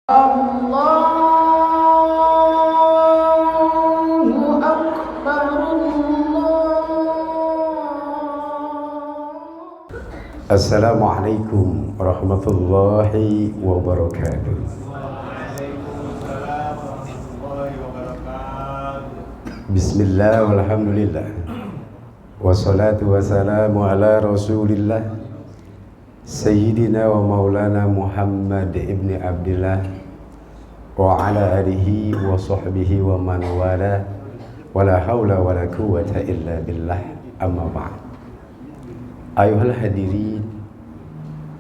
Allahu Akbar, Assalamualaikum warahmatullahi wabarakatuh. Bismillah walhamdulillah, wassalatu wassalamu ala rasulillah Sayyidina wa maulana Muhammad ibn Abdillah wa ala alihi wa sahbihi wa man wala wala hawla wala quwwata illa billah, amma ba'd. Ayuhal hadirin,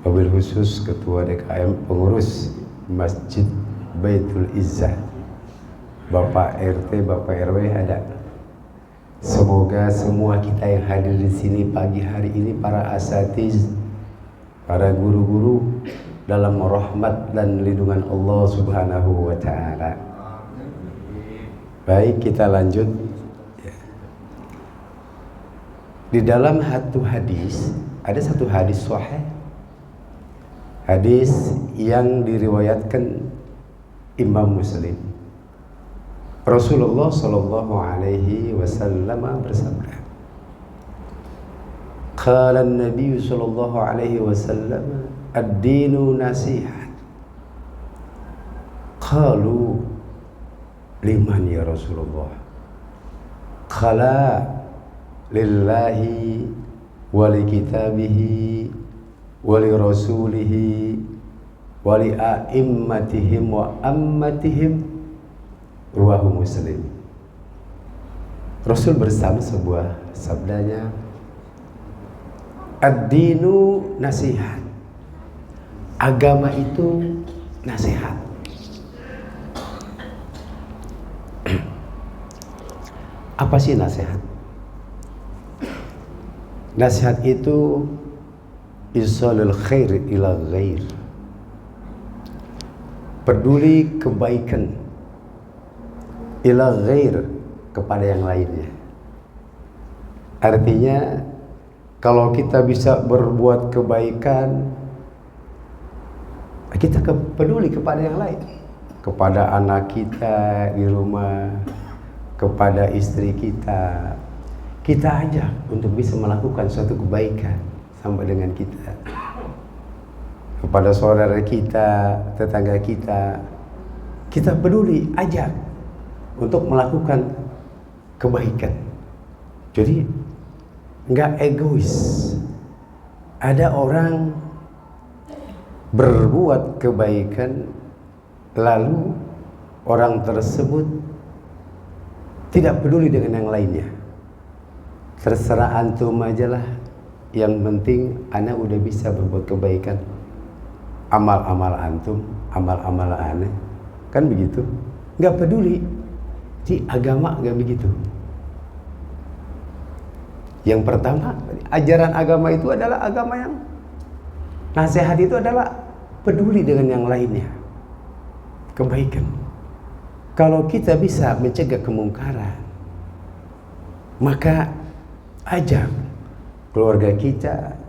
wabil khusus Ketua DKM Pengurus Masjid Baitul Izzah, Bapak RT, Bapak RW ada. Semoga semua kita yang hadir di sini pagi hari ini, para asatiz, para guru-guru, dalam rahmat dan lindungan Allah Subhanahu wa ta'ala. Baik, kita lanjut. Di dalam satu hadis, ada satu hadis sahih, hadis yang diriwayatkan Imam Muslim. Rasulullah sallallahu alaihi wasallam bersabda, qala an-nabiy sallallahu alaihi wasallam, ad-dinu nasihat. Qalu liman ya Rasulullah? Qala lillahi wa li kitabihi wa li rasulihi wa li a'immatihim wa ammatihim. Ruwahu Muslim. Rasul bersama sebuah sabdanya, ad-dinu nasihat. Agama itu nasihat. Apa sih nasihat? Nasihat itu isalul khair ila ghair. Peduli kebaikan ila ghair, kepada yang lainnya. Artinya, kalau kita bisa berbuat kebaikan, kita peduli kepada yang lain, kepada anak kita di rumah, kepada istri kita. Kita ajak untuk bisa melakukan suatu kebaikan sama dengan kita, kepada saudara kita, tetangga kita. Kita peduli, ajak untuk melakukan kebaikan. Jadi nggak egois. Ada orang berbuat kebaikan, lalu orang tersebut tidak peduli dengan yang lainnya. Terserah antum aja lah, yang penting ana udah bisa berbuat kebaikan. Amal-amal antum, amal-amal ana, kan begitu. Nggak peduli. Di agama nggak begitu. Yang pertama, ajaran agama itu adalah agama yang nasihat itu adalah peduli dengan yang lainnya, kebaikan. Kalau kita bisa mencegah kemungkaran, maka ajak keluarga kita,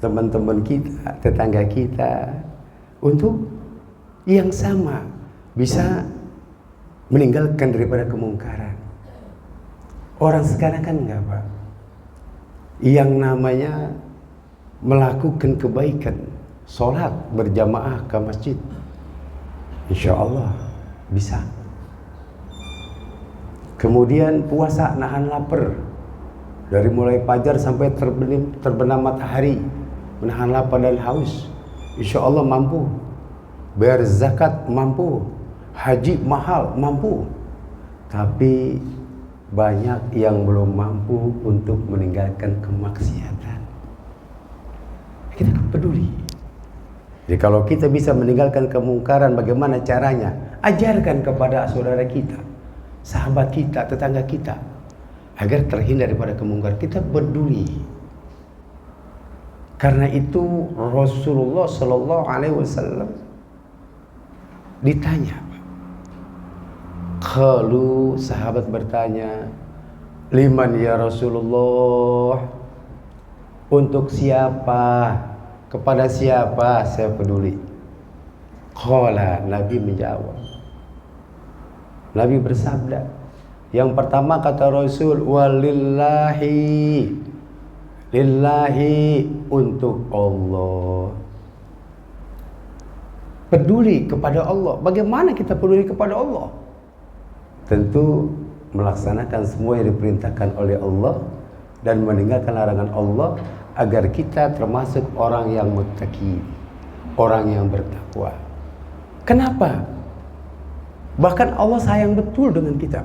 teman-teman kita, tetangga kita untuk yang sama, bisa meninggalkan daripada kemungkaran. Orang sekarang kan enggak, Pak, yang namanya melakukan kebaikan, sholat berjamaah ke masjid, insya Allah bisa. Kemudian puasa nahan lapar, dari mulai fajar sampai terbenam matahari, menahan lapar dan haus, insya Allah mampu. Bayar zakat mampu, haji mahal mampu. Tapi banyak yang belum mampu untuk meninggalkan kemaksiatan. Kita peduli. Jadi kalau kita bisa meninggalkan kemungkaran, bagaimana caranya? Ajarkan kepada saudara kita, sahabat kita, tetangga kita, agar terhindar daripada kemungkaran. Kita peduli. Karena itu Rasulullah Sallallahu Alaihi Wasallam ditanya. Kalau sahabat bertanya, liman ya Rasulullah? Untuk siapa? Kepada siapa saya peduli? Qala, Nabi menjawab. Nabi bersabda. Yang pertama kata Rasul, walillahi, lillahi, untuk Allah. Peduli kepada Allah. Bagaimana kita peduli kepada Allah? Tentu melaksanakan semua yang diperintahkan oleh Allah dan meninggalkan larangan Allah, agar kita termasuk orang yang muttaqi, orang yang bertakwa. Kenapa? Bahkan Allah sayang betul dengan kita.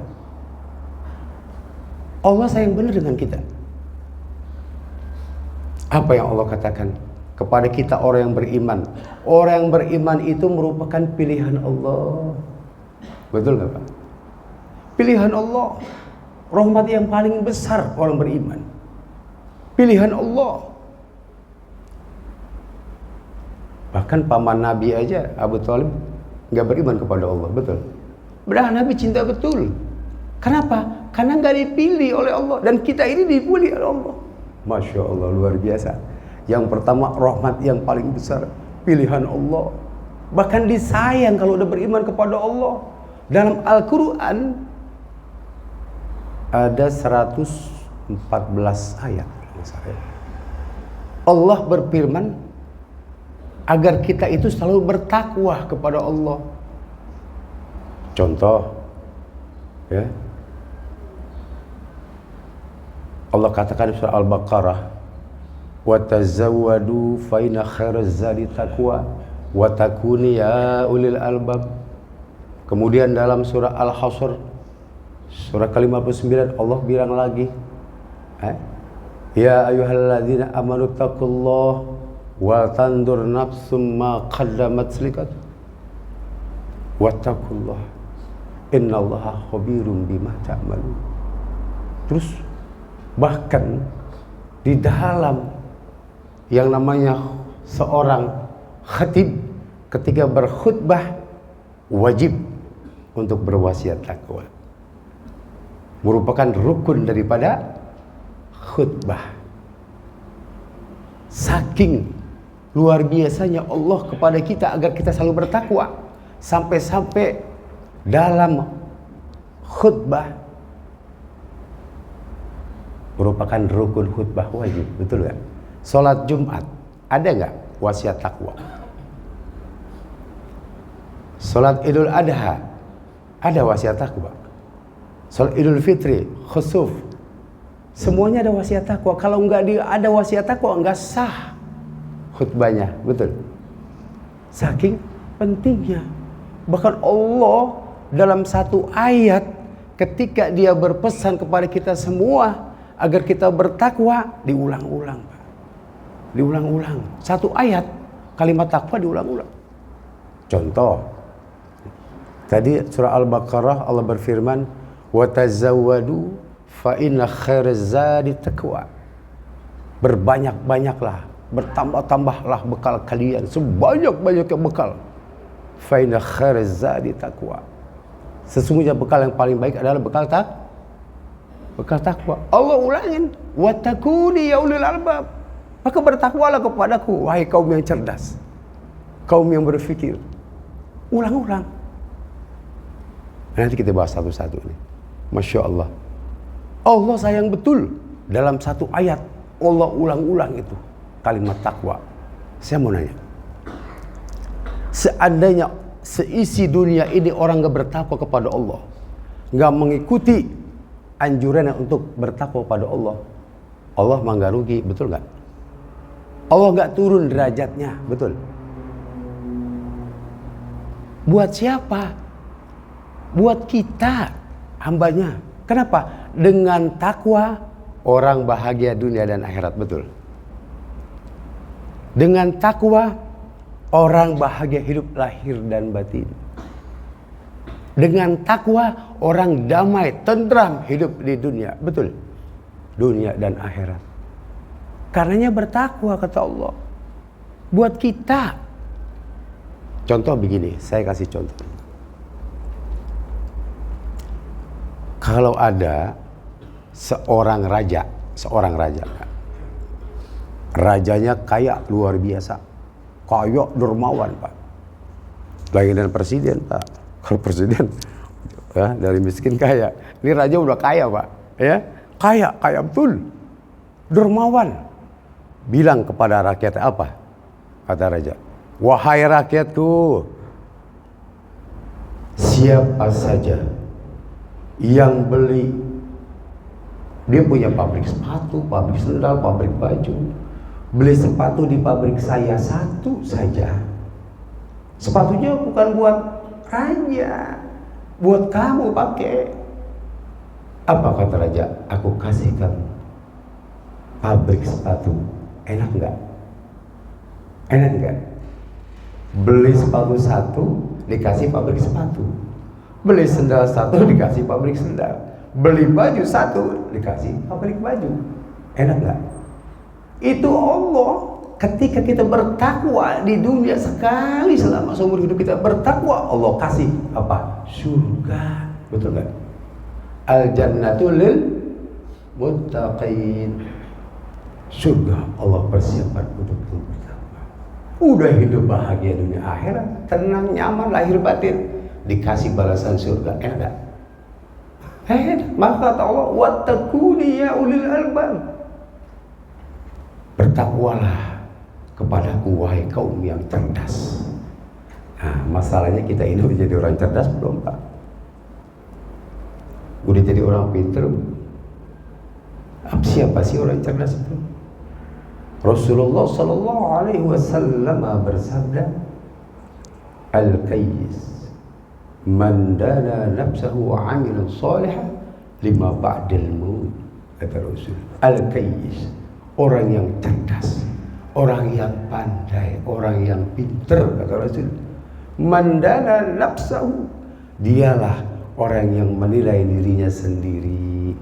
Allah sayang benar dengan kita. Apa yang Allah katakan kepada kita orang yang beriman? Orang yang beriman itu merupakan pilihan Allah. Betul nggak Pak? Pilihan Allah. Rahmat yang paling besar orang beriman. Pilihan Allah. Bahkan paman Nabi aja, Abu Thalib, nggak beriman kepada Allah, betul? Padahal Nabi cinta betul. Kenapa? Karena nggak dipilih oleh Allah, dan kita ini dipilih oleh Allah. Masya Allah, luar biasa. Yang pertama, rahmat yang paling besar, pilihan Allah. Bahkan disayang kalau udah beriman kepada Allah. Dalam Al-Quran ada 114 ayat. Allah berfirman agar kita itu selalu bertakwa kepada Allah. Contoh, ya, Allah katakan di surah Al-Baqarah, wa tazawwadu fa inna khairaz zadi taqwa wa takuni ya ulil albab. Kemudian dalam surah Al-Hasr, surah ke-59, Allah bilang lagi, ya ayyuhalladzina amanu taqullaha wa tandur nafsum ma qaddamat liqad wattaqullaha innallaha khabirum bima ta'malun. Terus bahkan di dalam yang namanya seorang khatib ketika berkhutbah wajib untuk berwasiat takwa, merupakan rukun daripada khutbah. Saking luar biasanya Allah kepada kita agar kita selalu bertakwa, sampai-sampai dalam khutbah merupakan rukun khutbah wajib, betul nggak? Sholat Jumat ada nggak wasiat takwa? Sholat Idul Adha ada wasiat takwa. Sholat Idul Fitri, khusuf, semuanya ada wasiat takwa. Kalau nggak ada wasiat takwa, nggak sah khutbahnya, betul? Saking pentingnya. Bahkan Allah dalam satu ayat ketika Dia berpesan kepada kita semua agar kita bertakwa, diulang-ulang, Pak. Diulang-ulang. Satu ayat kalimat takwa diulang-ulang. Contoh, tadi surah Al-Baqarah Allah berfirman, wa tazawwadu fa inna khairaz zadi taqwa. Berbanyak-banyaklah, bertambah-tambahlah bekal kalian, sebanyak-banyaknya bekal. Fa inna khairaz zadi taqwa. Sesungguhnya bekal yang paling baik adalah bekal takwa. Allah ulangin, wattaquni ya ulil albab. Maka bertakwalah kepadaku, wahai kaum yang cerdas, kaum yang berfikir. Ulang-ulang. Nanti kita bahas satu-satu nih. Masya Allah. Allah sayang betul. Dalam satu ayat Allah ulang-ulang itu kalimat takwa. Saya mau nanya, seandainya seisi dunia ini orang gak bertakwa kepada Allah, gak mengikuti anjurannya untuk bertakwa pada Allah, Allah mah gak rugi, betul gak? Allah gak turun derajatnya, betul? Buat siapa? Buat kita, hambanya. Kenapa? Dengan takwa orang bahagia dunia dan akhirat, betul? Dengan takwa orang bahagia hidup lahir dan batin. Dengan takwa orang damai, tentram hidup di dunia, betul? Dunia dan akhirat. Karenanya bertakwa kata Allah. Buat kita. Contoh begini, saya kasih contoh. Kalau ada seorang raja, rajanya kaya luar biasa, kaya dermawan, Pak. Lagi dengan presiden, Pak. Kalau presiden ya, dari miskin kaya. Ini raja udah kaya, Pak. Ya, kaya betul. Dermawan. Bilang kepada rakyat apa? Kata raja, wahai rakyatku, siapa saja yang beli, dia punya pabrik sepatu, pabrik sendal, pabrik baju, beli sepatu di pabrik saya satu saja. Sepatunya bukan buat raja, buat kamu pakai. Apa kata raja? Aku kasihkan pabrik sepatu. Enak enggak? Enak enggak? Beli sepatu satu, dikasih pabrik sepatu. Beli sendal satu, dikasih pabrik sendal. Beli baju satu, dikasih pabrik baju. Enak enggak? Itu Allah. Ketika kita bertakwa di dunia sekali selama seumur hidup kita bertakwa, Allah kasih apa? Surga. Betul enggak? Al-jannatu lil muttaqin. Surga Allah persiapkan untuk yang bertakwa. Udah hidup bahagia dunia akhirat, tenang, nyaman, lahir batin, dikasih balasan surga. Enak enggak? Maka kata Allah, wattaquni ya ulil albab. Bertakwalah kepadaku wahai kaum yang cerdas. Nah, masalahnya kita ini udah jadi orang cerdas belum, Pak? Udah jadi orang pintar? Siapa sih orang cerdas itu? Rasulullah sallallahu alaihi wasallam bersabda, al-qayyis man dana nafsahu wa amila shalihan lima ba'dal maut. Kata Rasul, al-qayyis, orang yang cerdas, orang yang pandai, orang yang pintar. Kata Rasul, man dana nafsahu, dialah orang yang menilai dirinya sendiri,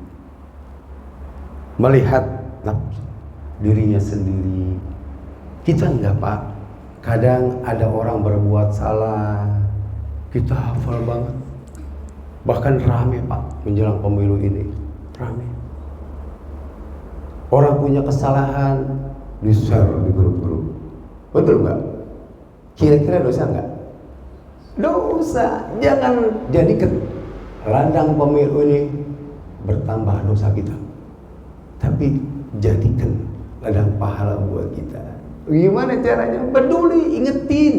melihat dirinya sendiri. Kita enggak, Pak. Kadang ada orang berbuat salah, kita hafal banget. Bahkan rame, Pak, menjelang pemilu ini. Rame. Orang punya kesalahan, di-share di grup-grup. Betul enggak? Kira-kira dosa enggak? Dosa. Jangan jadikan ladang pemilu ini bertambah dosa kita, tapi jadikan ladang pahala buat kita. Gimana caranya? Peduli, ingetin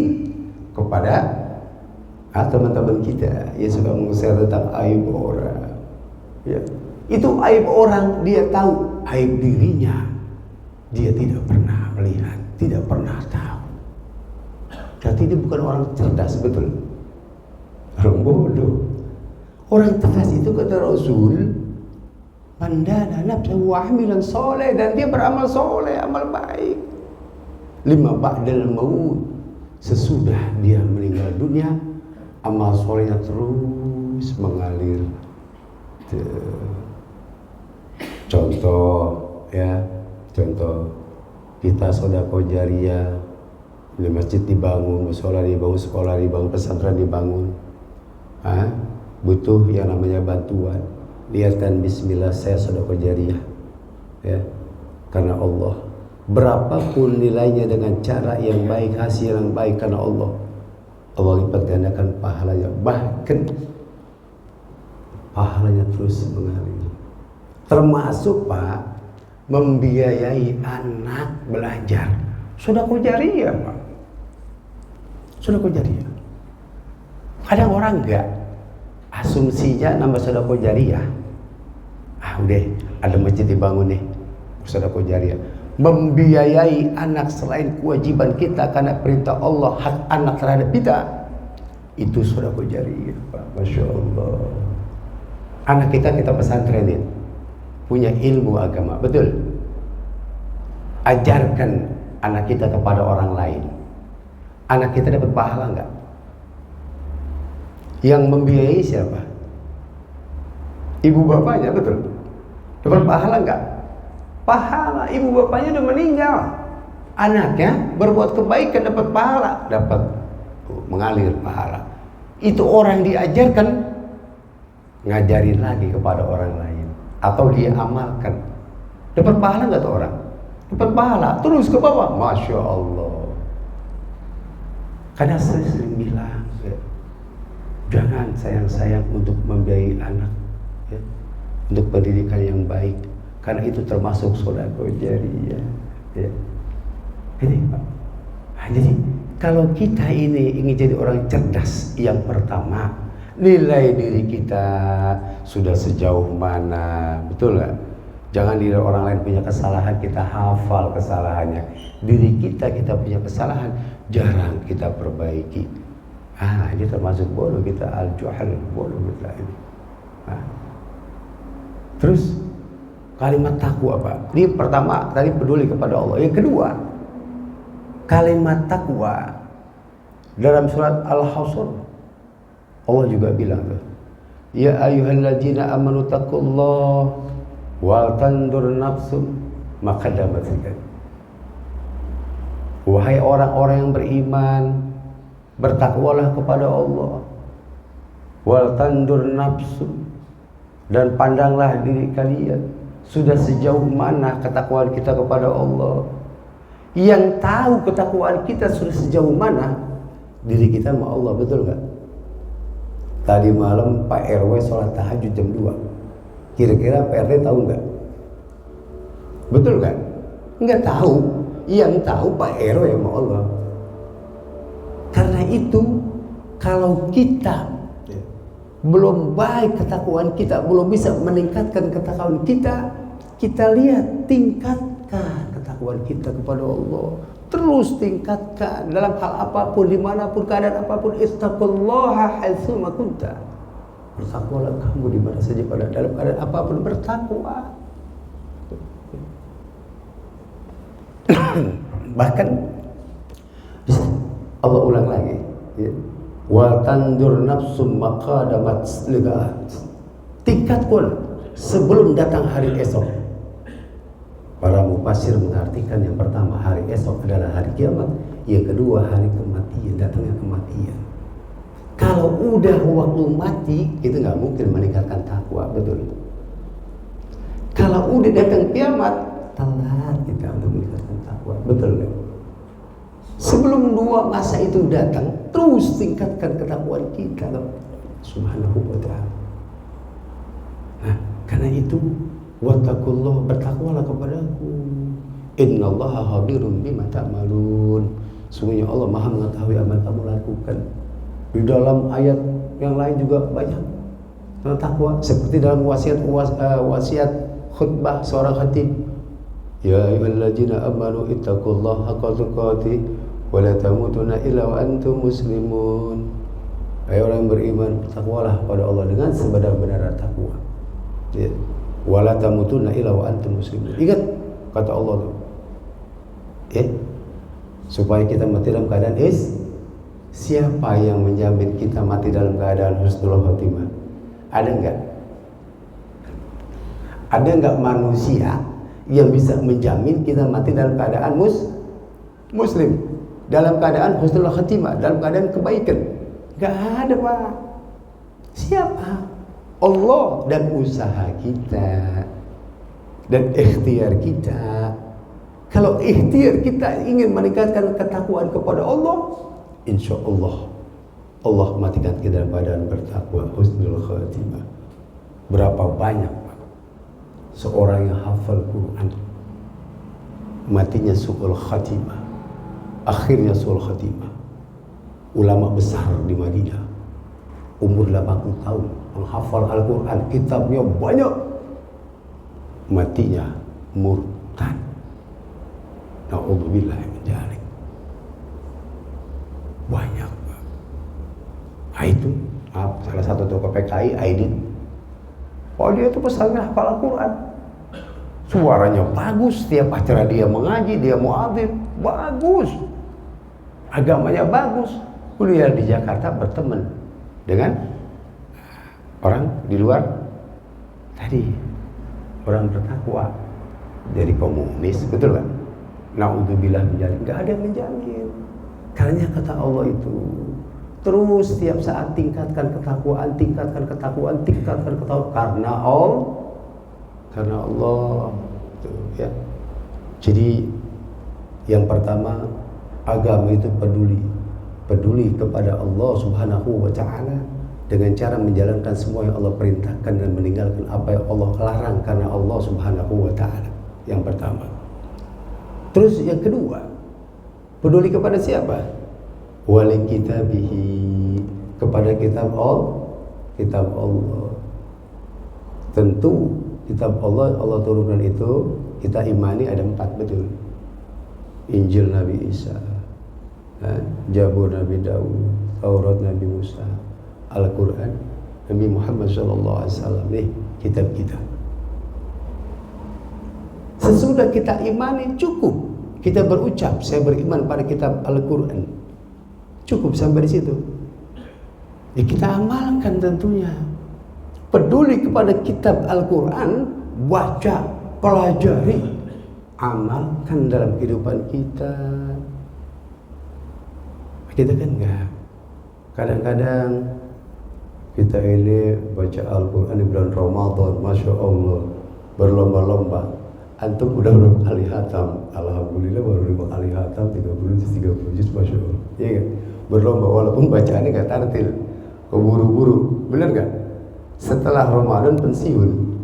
kepada teman-teman kita yang suka meng-share tentang aib orang. Ya, itu aib orang, dia tahu. Aib dirinya dia tidak pernah melihat, tidak pernah tahu. Berarti dia bukan orang cerdas, betul? Orang bodoh. Orang cerdas itu kata Rasul, mandana nafsahu wa amilan soleh, dan dia beramal soleh, amal baik. Lima ba'dal maut, sesudah dia meninggal dunia, amal solehnya terus mengalir. Contoh ya, contoh kita sedekah jariyah, di masjid dibangun, musola dibangun, sekolah dibangun, pesantren dibangun. Butuh yang namanya bantuan. Lihatkan, bismillah, saya sedekah jariyah, ya, karena Allah. Berapapun nilainya dengan cara yang baik, hasil yang baik karena Allah, Allah lipat gandakan pahalanya. Bahkan pahalanya terus mengalir. Termasuk, Pak, membiayai anak belajar. Sedekah jariyah, Pak. Sedekah jariyah. Kadang orang enggak, asumsinya nambah sedekah jariyah. Udah ada masjid dibangun nih, sedekah jariyah. Membiayai anak selain kewajiban kita karena perintah Allah, hak anak terhadap kita, itu sedekah jariyah, Pak. Masya Allah. Anak kita pesantrenin, punya ilmu agama, betul? Ajarkan anak kita kepada orang lain. Anak kita dapat pahala enggak? Yang membiayai siapa? Ibu bapaknya, betul? Dapat pahala enggak? Pahala. Ibu bapaknya udah meninggal, anaknya berbuat kebaikan dapat pahala, dapat mengalir pahala. Itu orang diajarkan, ngajarin lagi kepada orang lain, atau dia amalkan, dapat pahala enggak tuh orang? Dapat pahala, terus ke bawah. Masya Allah. Karena saya sering bilang, Jangan sayang-sayang untuk membiayai anak, ya, untuk pendidikan yang baik, karena itu termasuk sedekah jariyah. Ya. Ini Pak. Nah, jadi kalau kita ini ingin jadi orang cerdas, yang pertama nilai diri kita sudah sejauh mana, betul nggak? Jangan dilihat orang lain punya kesalahan kita hafal kesalahannya. Diri kita punya kesalahan jarang kita perbaiki. Ini termasuk bodoh kita, al-juhal, bodoh kita ini. Terus kalimat takwa apa? Ini pertama tadi peduli kepada Allah. Yang kedua, kalimat takwa dalam surat Al-Hasr Allah juga bilang tuh, ya ayyuhalladzina amanu taqullaha wal tandur nafsum ma qaddamat lighad. Wahai orang-orang yang beriman, bertakwalah kepada Allah. Wal tandur nafsu, dan pandanglah diri kalian sudah sejauh mana ketakwaan kita kepada Allah. Yang tahu ketakwaan kita sudah sejauh mana diri kita sama Allah, betul nggak? Tadi malam Pak RW sholat tahajud jam 2. Kira-kira Pak RW tahu nggak? Betul kan? Nggak tahu. Yang tahu Pak RW sama Allah. Karena itu kalau kita belum baik ketakwaan kita, belum bisa meningkatkan ketakwaan kita, kita lihat tingkatkan ketakwaan kita kepada Allah. Terus tingkatkan dalam hal apapun, dimanapun, keadaan apapun. Ittaqullaha haitsuma kunta. Bertakwalah kamu di mana saja, pada dalam keadaan apapun bertakwa. Bahkan Allah ulang lagi, ya. Wa tandur nafsum maqadamat ligat. Tingkatkan sebelum datang hari esok. Para mufasir mengartikan yang pertama hari esok adalah hari kiamat, yang kedua hari kematian, datangnya kematian. Kalau udah waktu mati, itu nggak mungkin meningkatkan takwa, betul. Kalau udah datang kiamat, telat kita untuk meningkatkan takwa, betul kan? Sebelum dua masa itu datang, terus tingkatkan ketakwaan kita, subhanahu wa ta'ala. Nah, karena itu wattaqullah, bertakwalah kepadaku. Innallaha khabirun bima ta'malun. Sungguhnya Allah Maha mengetahui apa yang kamu lakukan. Di dalam ayat yang lain juga banyak tentang takwa, seperti dalam wasiat khutbah seorang khatib. Ya ayyuhalladzina amanu ittaqullaha haqqa tuqatih wa la tamutunna illa wa antum muslimun. Hai orang yang beriman, bertakwalah kepada Allah dengan sebenar-benar takwa. Ya. Wa la tamutunna illa wa antum muslimun. Ingat kata Allah tuh. Supaya kita mati dalam keadaan siapa yang menjamin kita mati dalam keadaan husnul khotimah? Ada enggak? Ada enggak manusia yang bisa menjamin kita mati dalam keadaan muslim, dalam keadaan husnul khotimah, dalam keadaan kebaikan? Enggak ada, Pak. Siapa? Allah, dan usaha kita dan ikhtiar kita. Kalau ikhtiar kita ingin meningkatkan ketakwaan kepada Allah, insya Allah Allah matikan kita dalam keadaan bertakwa husnul khatimah. Berapa banyak, Pak, seorang yang hafal Quran matinya su'ul khatimah, akhirnya su'ul khatimah. Ulama besar di Madinah umur 80 tahun menghafal Al-Quran, kitabnya banyak, matinya murtad. Na'udzubillah min dzalik. Banyak. Itu salah satu tokoh PKI, Aidin. Oh, dia itu pesannya hafal Al-Quran, suaranya bagus, setiap acara dia mengaji, dia muadzin, bagus, agamanya bagus. Kuliah di Jakarta, berteman dengan orang di luar tadi, orang bertakwa, jadi komunis, betul kan? Na'udzubillah menjamin, nggak ada yang menjamin. Karena kata Allah itu terus setiap saat tingkatkan ketakwaan, tingkatkan ketakwaan, tingkatkan ketakwaan, karena Allah, ya. Jadi yang pertama, agama itu peduli kepada Allah Subhanahu wa ta'ala. dengan cara menjalankan semua yang Allah perintahkan dan meninggalkan apa yang Allah larang karena Allah Subhanahu wa taala. Yang pertama. Terus yang kedua, peduli kepada siapa? Wali kitabihi, kepada kitab Allah. Tentu kitab Allah turunkan itu kita imani ada 4, betul. Injil Nabi Isa, Zabur Nabi Daud, Taurat Nabi Musa, Al-Quran Nabi Muhammad SAW. Nih kitab-kitab. Sesudah kita imani cukup kita berucap saya beriman pada kitab Al-Quran, cukup sampai di situ. Ya kita amalkan tentunya. Peduli kepada kitab Al-Quran, baca, pelajari, amalkan dalam kehidupan kita. Kita kan enggak. Kadang-kadang kita ini baca Al-Quran di bulan Ramadan, Masya Allah, berlomba-lomba. Antum udah berapa kali hatam? Alhamdulillah baru 5 kali hatam, 30 juz, Masya Allah. Iya kan? Berlomba, walaupun bacaannya gak tartil, keburu-buru, bener gak? Setelah Ramadan pensiun,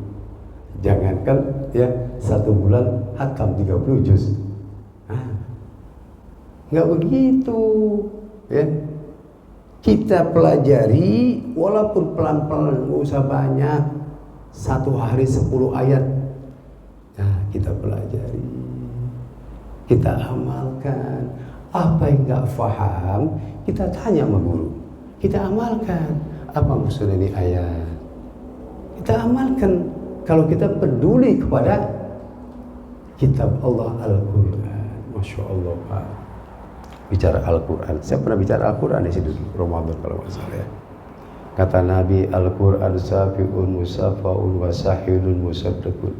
jangankan ya 1 bulan hatam 30 juz. Nggak begitu ya. Kita pelajari walaupun pelan-pelan, nggak usah banyak, 1 hari 10 ayat. Nah, kita pelajari, kita amalkan. Apa yang nggak paham, kita tanya sama guru, kita amalkan. Apa maksud ini ayat? Kita amalkan. Kalau kita peduli kepada kitab Allah Al-Quran, Masya Allah Pak. Bicara Al-Quran, saya pernah bicara Al-Quran di sini Ramadan kalau nggak salah ya. Kata Nabi, Al-Quran safi'un musafaun wa sahilun musaddaqun.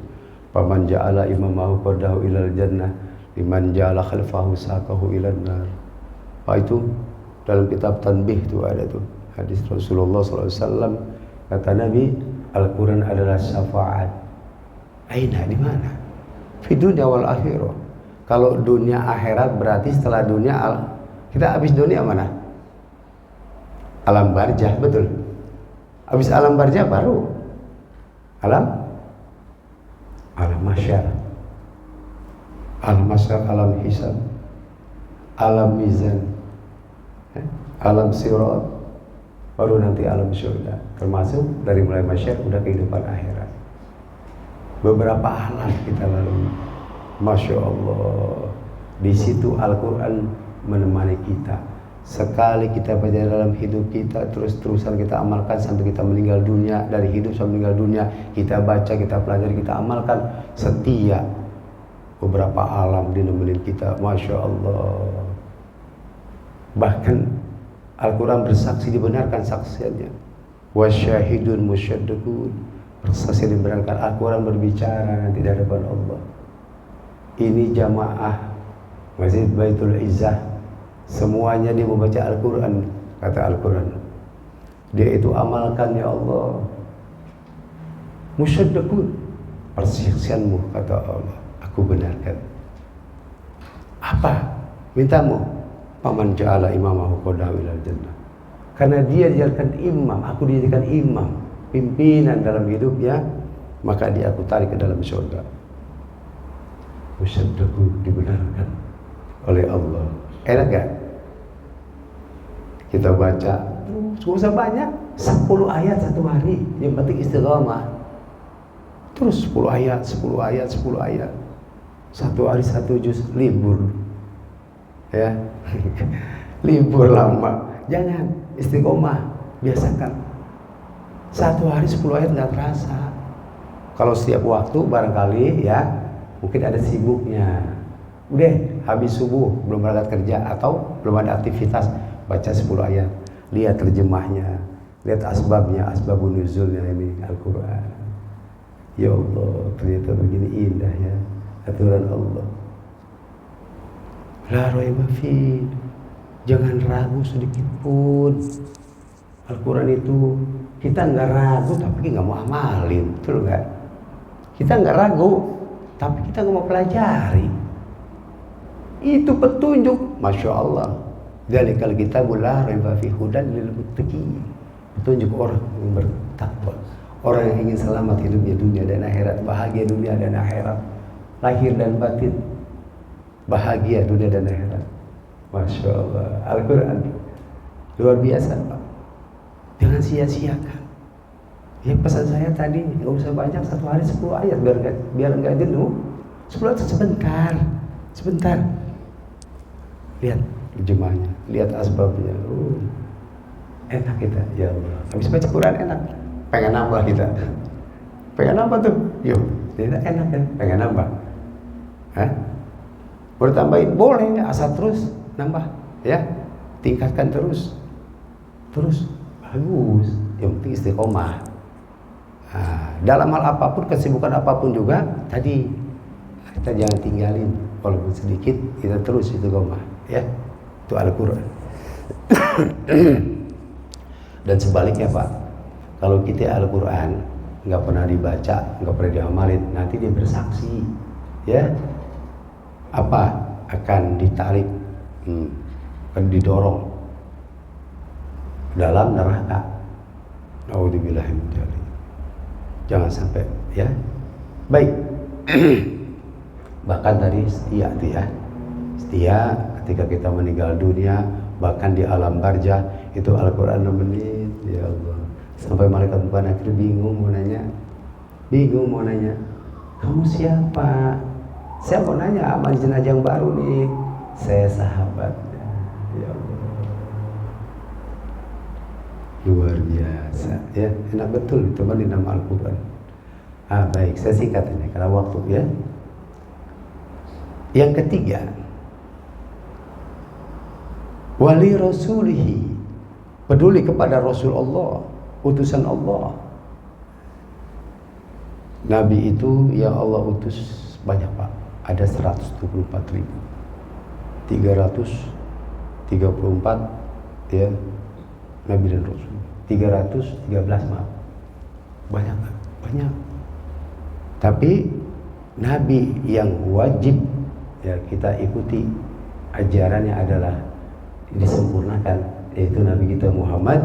Paman ja'ala imamahu qadahu ilal jannah, liman ja'ala khalfahu saqahu ilan nar. Pak, itu dalam kitab Tanbih itu ada tuh hadis Rasulullah SAW. Kata Nabi, Al-Quran adalah syafaat. Aina, di mana? Fi dunya wal akhirah. Kalau dunia akhirat berarti setelah dunia kita habis dunia mana? Alam barzah, betul. Habis alam barzah baru alam mahsyar. Alam mahsyar, alam hisab, alam mizan, alam sirat, baru nanti alam syurga. Termasuk dari mulai mahsyar udah kehidupan akhirat. Beberapa alam kita lalui. Masya Allah, di situ Al-Quran menemani kita. Sekali kita baca dalam hidup kita, terus-terusan kita amalkan sampai kita meninggal dunia. Dari hidup sampai meninggal dunia, kita baca, kita pelajari, kita amalkan. Setia. Beberapa alam dinemenin kita, Masya Allah. Bahkan Al-Quran bersaksi dibenarkan saksiannya. Wasyahidun musyaddaqun, bersaksi dibenarkan. Al-Quran berbicara nanti di hadapan Allah. Ini jamaah Masjid Baitul Izzah, semuanya dia membaca Al-Quran. Kata Al-Quran, dia itu amalkan ya Allah. Musyaddaqun, persaksianmu kata Allah, aku benarkan. Apa mintamu? Paman ja'ala imamahu qadahu ilal jannah. Karena dia dijadikan imam, aku dijadikan imam, pimpinan dalam hidupnya, maka dia aku tarik ke dalam surga. Musyaddaqun, dibenarkan oleh Allah. Enak gak? Kita baca, gak usah banyak, 10 ayat 1 hari, yang penting istiqamah. Terus 10 ayat, 10 ayat, 10 ayat, 1 hari 1 juz, libur ya. Libur lama, jangan, istiqomah, biasakan. 1 hari 10 ayat gak terasa. Kalau setiap waktu barangkali ya, mungkin ada sibuknya, udah habis subuh belum berangkat kerja atau belum ada aktivitas, baca 10 ayat, lihat terjemahnya, lihat asbabnya, asbabun nuzulnya ini Al-Quran. Ya Allah, ternyata begini indah ya aturan Allah. La raiba fi, jangan ragu sedikit pun. Al-Quran itu kita nggak ragu tapi nggak mau amalin, betul nggak? Kita nggak ragu tapi kita nggak mau pelajari. Itu petunjuk, Masya Allah. Dzalikal kitabul la raiba fihi hudan lil muttaqin. petunjuk orang yang bertakwa, orang yang ingin selamat hidupnya dunia dan akhirat, bahagia dunia dan akhirat, lahir dan batin, bahagia dunia dan akhirat. Masya Allah, Al-Quran luar biasa Pak. Jangan sia-siakan. Ya pesan saya tadi, nggak usah banyak, satu hari 10 ayat biar nggak jenuh. 10 ayat sebentar. Lihat terjemahnya, lihat asbabnya. Enak kita, ya Allah. Habis baca Quran enak. Pengen nambah kita. Pengen nambah tuh. Yuk, enak kan? Pengen nambah. Hah? Boleh tambahin? Boleh, asal terus nambah. Ya, tingkatkan terus. Bagus. Yang penting istiqomah. Nah, dalam hal apapun, kesibukan apapun juga, tadi kita jangan tinggalin. Walaupun sedikit, kita terus istiqomah. Ya, itu Al-Quran. Dan sebaliknya Pak, kalau kita Al-Quran nggak pernah dibaca, nggak pernah diamalin, nanti dia bersaksi, ya, apa akan ditarik, akan didorong dalam neraka. Naudzubillah min dzalik. Jangan sampai, ya. Baik. Bahkan tadi setia tuh ya, setia ketika kita meninggal dunia, bahkan di alam barzah itu Al-Quran nemenin, ya Allah. Sampai malaikat bukan akhir bingung mau nanya, kamu siapa? Saya mau nanya amal jenazah yang baru nih. Saya sahabatnya, ya Allah. Luar biasa, ya, enak betul teman di nama Al-Quran. Baik, saya singkat ini karena waktu, ya. Yang ketiga, wali rasulihi, peduli kepada Rasul Allah, utusan Allah. Nabi itu yang Allah utus banyak Pak, ada 124.334 ya, Nabi dan Rasul. 313 maaf, banyak. Tapi Nabi yang wajib ya kita ikuti ajarannya adalah disempurnakan, yaitu Nabi kita Muhammad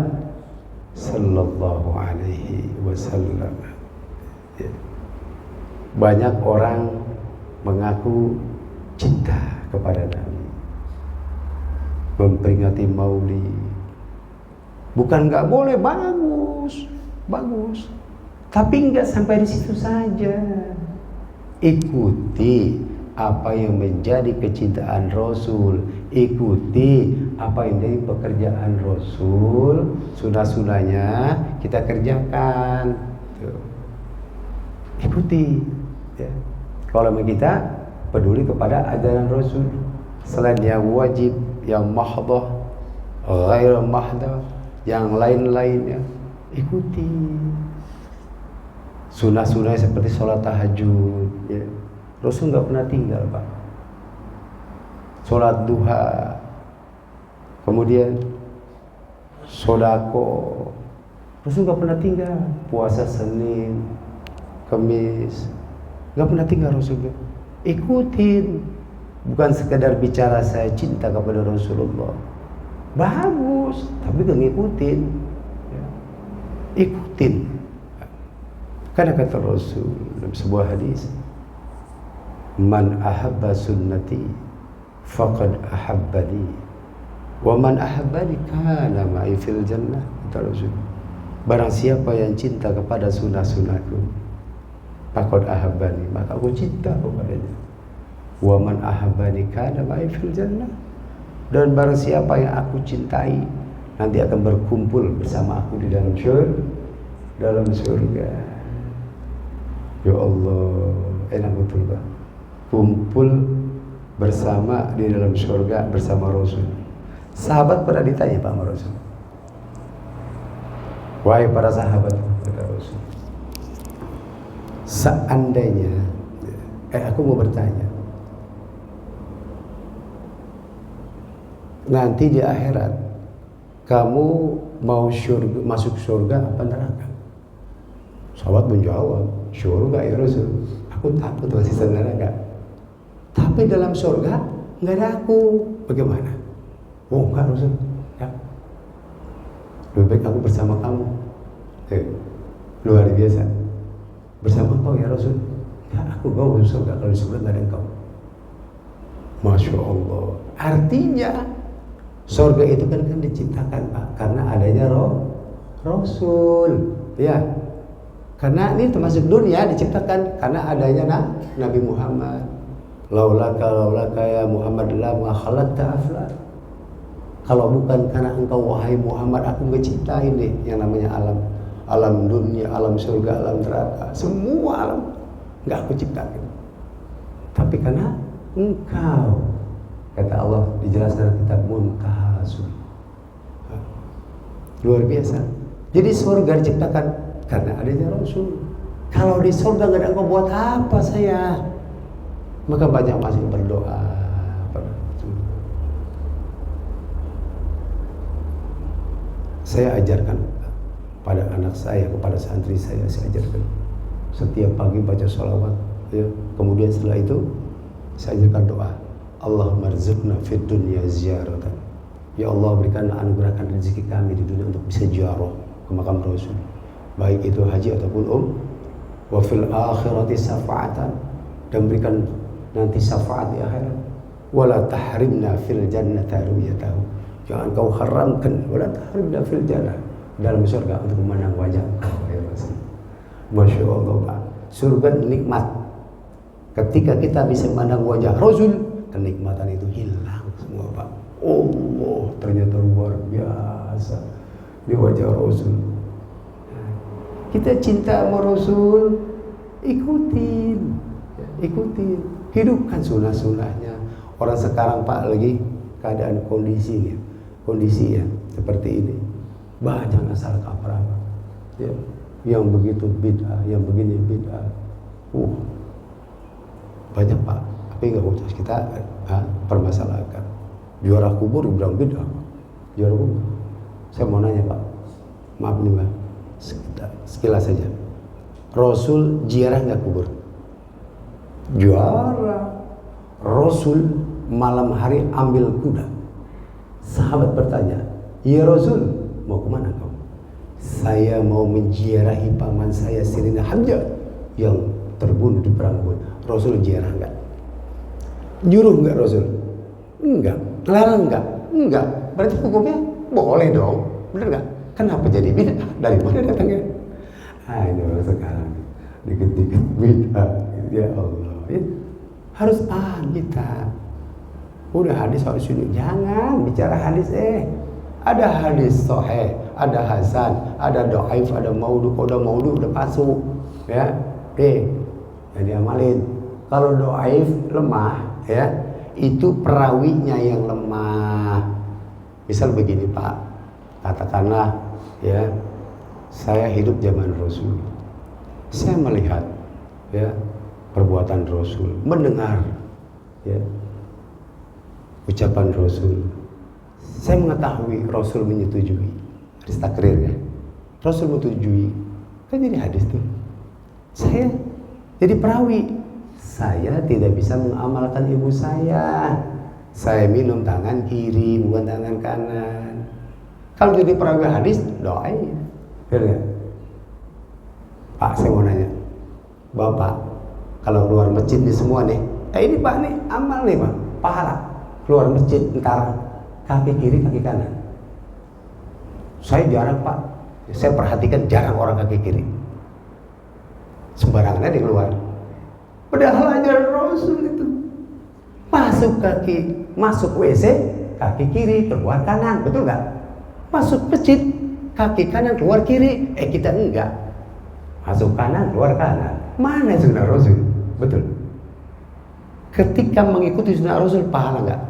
sallallahu alaihi wasallam. Ya. Banyak orang mengaku cinta kepada Nabi, memperingati Maulid. Bukan nggak boleh, bagus. Tapi nggak sampai di situ saja. Ikuti apa yang menjadi kecintaan Rasul, ikuti apa yang menjadi pekerjaan Rasul, sunah-sunahnya kita kerjakan. Tuh. Ikuti. Ya. Kalau kita peduli kepada ajaran Rasul, selain yang wajib, yang mahdhah, ghair mahdhah, yang lain-lainnya, ikuti. Sunah-sunah seperti sholat tahajud, ya. Rasul nggak pernah tinggal Pak. Sholat duha, kemudian sodako, Rasul nggak pernah tinggal. Puasa Senin, Kamis, nggak pernah tinggal Rasul. Ikutin, bukan sekedar bicara saya cinta kepada Rasulullah, bagus, tapi gak ngikutin, ya. Ikutin. Karena kata Rasul dalam sebuah hadis, man ahabba sunnati faqad ahabbani wa man ahabbani kana ma'i fil jannah, kata Rasul. Barang siapa yang cinta kepada sunnah-sunnahku, faqad ahabbani, maka aku cinta kepadanya. Wa man ahabbani kana ma'i fil jannah, dan barang siapa yang aku cintai nanti akan berkumpul bersama aku di dalam surga. Ya Allah, enak betul Pak. Kumpul bersama di dalam surga bersama Rasul. Sahabat pernah ditanya Pak sama Rasul, wahai para sahabat, kata Rasul, seandainya, aku mau bertanya, nanti di akhirat kamu mau masuk surga apa neraka? Sahabat menjawab, surga ya Rasul. Aku takut masih neraka. Tapi dalam surga nggak ada aku. Bagaimana? Oh enggak Rasul. Ya. Lebih baik aku bersama kamu. Luar biasa. Bersama kau ya Rasul. Ya aku mau masuk surga, kalau di surga nggak ada engkau. Masya Allah. Artinya surga itu kan diciptakan Pak, karena adanya Rasul. Ya. Karena ini termasuk dunia diciptakan karena adanya Nabi Muhammad. Laulaka ya Muhammad la khalaqta afla. Kalau bukan karena engkau wahai Muhammad, aku nggak ciptain deh yang namanya alam dunia, alam surga, alam neraka, semua alam nggak aku ciptakan. Tapi karena engkau, kata Allah dijelaskan dalam kitab Muntahasul. Luar biasa. Jadi surga diciptakan karena adanya Rasul. Kalau di surga nggak ada engkau, buat apa saya? Maka banyak masih berdoa. Saya ajarkan pada anak saya, kepada santri saya ajarkan setiap pagi baca sholawat, ya. Kemudian setelah itu saya ajarkan doa, Allahumma rzuqna fid dunya ziyaratan. Ya Allah, berikanlah anugerahkan rezeki kami di dunia untuk bisa ziarah ke makam Rasul, baik itu haji ataupun wa fil akhirati syafa'atan, dan berikan nanti syafaat di akhirat. Wala tahrimna fil jannati ru'yatahu, jangan kau haramkan wala tahrimna fil jannah, dalam surga untuk memandang wajah ya Rasul. Masya Allah Pak, surga nikmat. Ketika kita bisa memandang wajah Rasul, kenikmatan itu hilang semua Pak. Allah ternyata luar biasa di wajah Rasul. Kita cinta sama Rasul, ikutin, hidupkan sunnah-sunnahnya. Orang sekarang Pak lagi keadaan kondisi ya seperti ini, banyak asal kaprah, ya, yang begitu bid'ah, yang begini bid'ah, banyak Pak. Tapi nggak usah kita permasalahkan. Juara kubur bilang bid'ah, juara kubur. Saya mau nanya Pak, maaf nih Pak, sekilas saja, Rasul ziarah nggak kubur? Juara. Rasul malam hari ambil kuda. Sahabat bertanya, ya Rasul, mau kemana kau? Saya mau menziarahi paman saya Sayyidina Hamzah yang terbunuh di perang Uhud. Rasul ziarah enggak? Nyuruh enggak Rasul? Enggak. Larang enggak? Enggak. Berarti hukumnya boleh dong, benar enggak? Kenapa jadi bid'ah? Dari mana datangnya? Ini orang sekarang dikit-dikit bid'ah. Ya Allah, ya. Harus paham kita. Udah hadis soal sini, jangan bicara hadis. Ada hadis sahih, ada hasan, ada dhaif, ada maudhu. Kalau udah maudhu udah palsu, ya. Yang diamalin. Kalau dhaif lemah, ya, itu perawinya yang lemah. Misal begini Pak, katakanlah, ya, saya hidup zaman Rasul, saya melihat, ya, perbuatan Rasul, mendengar, ya, ucapan Rasul. Saya mengetahui Rasul menyetujui, hadis takrir ya. Rasul menyetujui, kan jadi hadis tuh. Saya jadi perawi, saya tidak bisa mengamalkan ibu saya. Saya minum tangan kiri, bukan tangan kanan. Kalau jadi perawi hadis, doain, benar nggak? Pak, saya mau nanya, Bapak, kalau keluar masjid nih semua nih, ini Pak nih amal nih Pak, pahala. Keluar masjid entar kaki kiri kaki kanan. Saya jarang Pak, saya perhatikan jarang orang kaki kiri, sembarangan aja keluar. Padahal ajaran Rasul itu masuk WC kaki kiri keluar kanan, betul nggak? Masuk masjid kaki kanan keluar kiri, kita enggak, masuk kanan keluar kanan. Mana sunnah Rasul? Betul. Ketika mengikuti sunnah Rasul pahala enggak?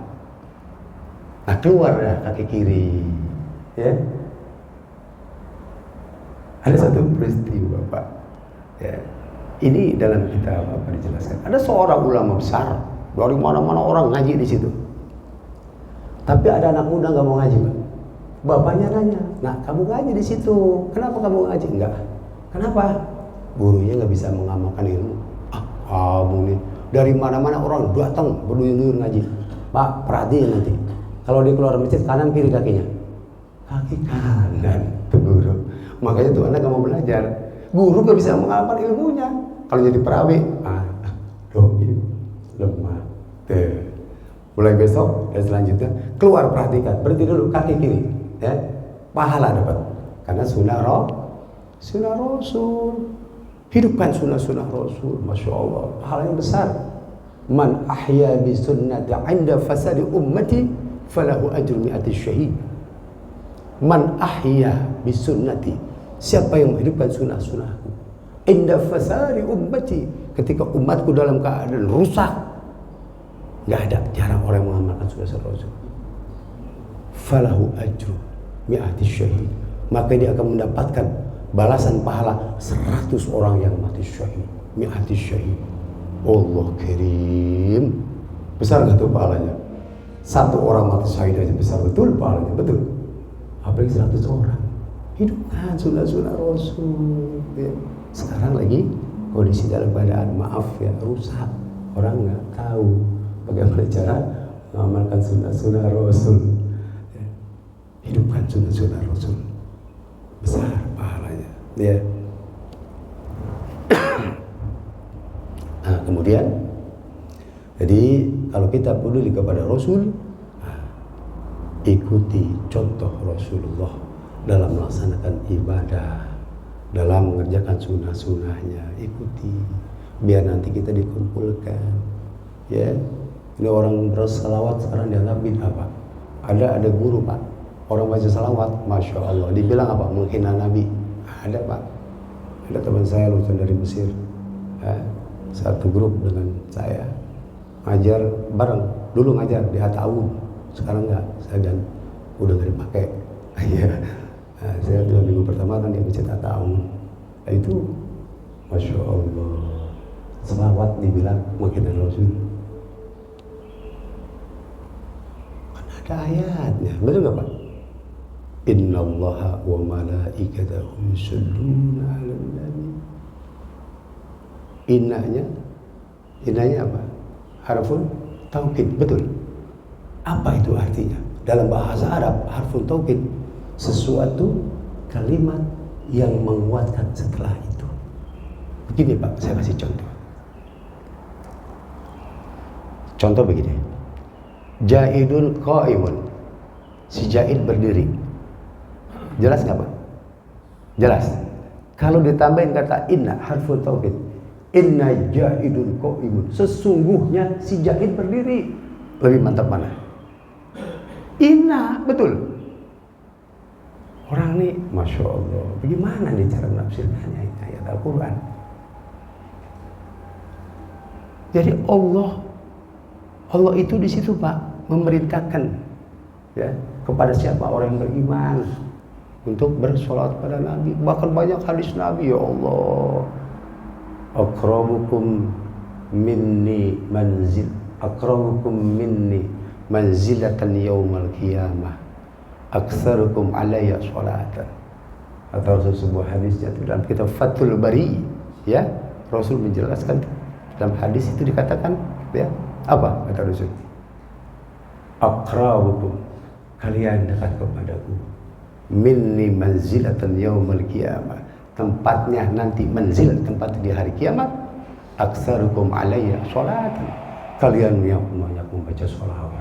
Nah, keluar kaki kiri, ya. Ada satu peristiwa Pak, ya. Ini dalam kitab apa dijelaskan. Ada seorang ulama besar, dari mana-mana orang ngaji di situ. Tapi ada anak muda nggak mau ngaji Pak. Bapaknya nanya, nah kamu ngaji di situ, kenapa kamu ngaji? Enggak. Kenapa? Gurunya nggak bisa mengamalkan ilmu. Kamu nih dari mana-mana orang datang berduyun-duyun ngaji. Pak, perhatiin nanti. Kalau dia keluar masjid kanan kiri kakinya. kaki kanan tuh guru. Makanya tuh anak gak mau belajar. Guru gak bisa menghafal ilmunya. Kalau jadi perawi, doib, lemah. Tuh. Mulai besok dan selanjutnya keluar perhatikan. Berhenti dulu kaki kiri, ya. Pahala dapat. Karena sunnah Rasul. Hidupkan sunnah Rasul. Masya Allah, pahalanya besar. Man ahya bi sunnati 'inda fasadi ummati falahu ajru mi'ati syahid. Man ahya bi sunnati, siapa yang menghidupkan sunnahku 'inda fasadi ummati, ketika umatku dalam keadaan rusak, nggak ada, jarang orang yang mengamalkan sunnah Rasul, falahu ajru mi'ati syahid, maka dia akan mendapatkan balasan pahala 100 orang yang mati syahid. Mi'ati syahid. Allah kirim. Besar gak tuh pahalanya? 1 orang mati syahid aja besar betul pahalanya, betul. Apalagi 100 orang. Hidupkan sunnah Rasul, ya. Sekarang lagi kondisi dalam keadaan, maaf ya, rusak. Orang nggak tahu bagaimana cara mengamalkan sunnah Rasul, ya. Hidupkan sunnah Rasul, besar pahalanya, ya. Nah, kemudian jadi kalau kita peduli kepada Rasul, ikuti contoh Rasulullah dalam melaksanakan ibadah, dalam mengerjakan sunnah-sunnahnya. Ikuti biar nanti kita dikumpulkan, ya. Ini orang bersalawat sekarang dianggap bid'ah, Pak. Ada guru, Pak, orang baca salawat, Masya Allah, dibilang apa? Menghina Nabi. Ada, Pak. Ada teman saya lulusan dari Mesir, ya. Satu grup dengan saya, ngajar bareng. Dulu ngajar di Ata'awun, sekarang enggak, saya udah nggak dipakai. Iya. Nah, saya 2 minggu pertama kan di masjid Ata'awun. Nah, itu Masya Allah, selawat dibilang menghina Rasul. Kan ada ayatnya, betul nggak, Pak? Innallaha wa malaikatahu yusholluna 'alan nabi. Innanya apa? Harfun taukid, betul. Apa itu artinya? Dalam bahasa Arab, harfun taukid, sesuatu kalimat yang menguatkan setelah itu. Begini, Pak, saya kasih contoh. Contoh begini. Jaidun qaimun. Si Jaid berdiri. Jelas nggak, Pak? Jelas. Kalau ditambahin kata inna, harfun taukid, inna jaidun qaimun, sesungguhnya si Jaid berdiri. Lebih mantap mana? Inna, betul. Orang nih, Masya Allah, bagaimana nih cara menafsirkannya ayat Al-Quran? Jadi Allah itu di situ, Pak, memerintahkan, ya, kepada siapa orang yang beriman untuk bersolat pada Nabi. Bahkan banyak hadis Nabi, ya Allah, akramukum minni manzilatan yaumal qiyamah aktsarukum alayya sholatan. Atau sebuah hadisnya dalam kitab Fathul Bari, ya, Rasul menjelaskan dalam hadis itu dikatakan, ya, apa kata Rasul? Aqrabukum, kalian dekat kepadaku, minni manzilatan yaumal qiyamah, tempatnya nanti, manzil, tempat di hari kiamat, aktsarukum alayya sholatan, kalian yang banyak membaca sholawat.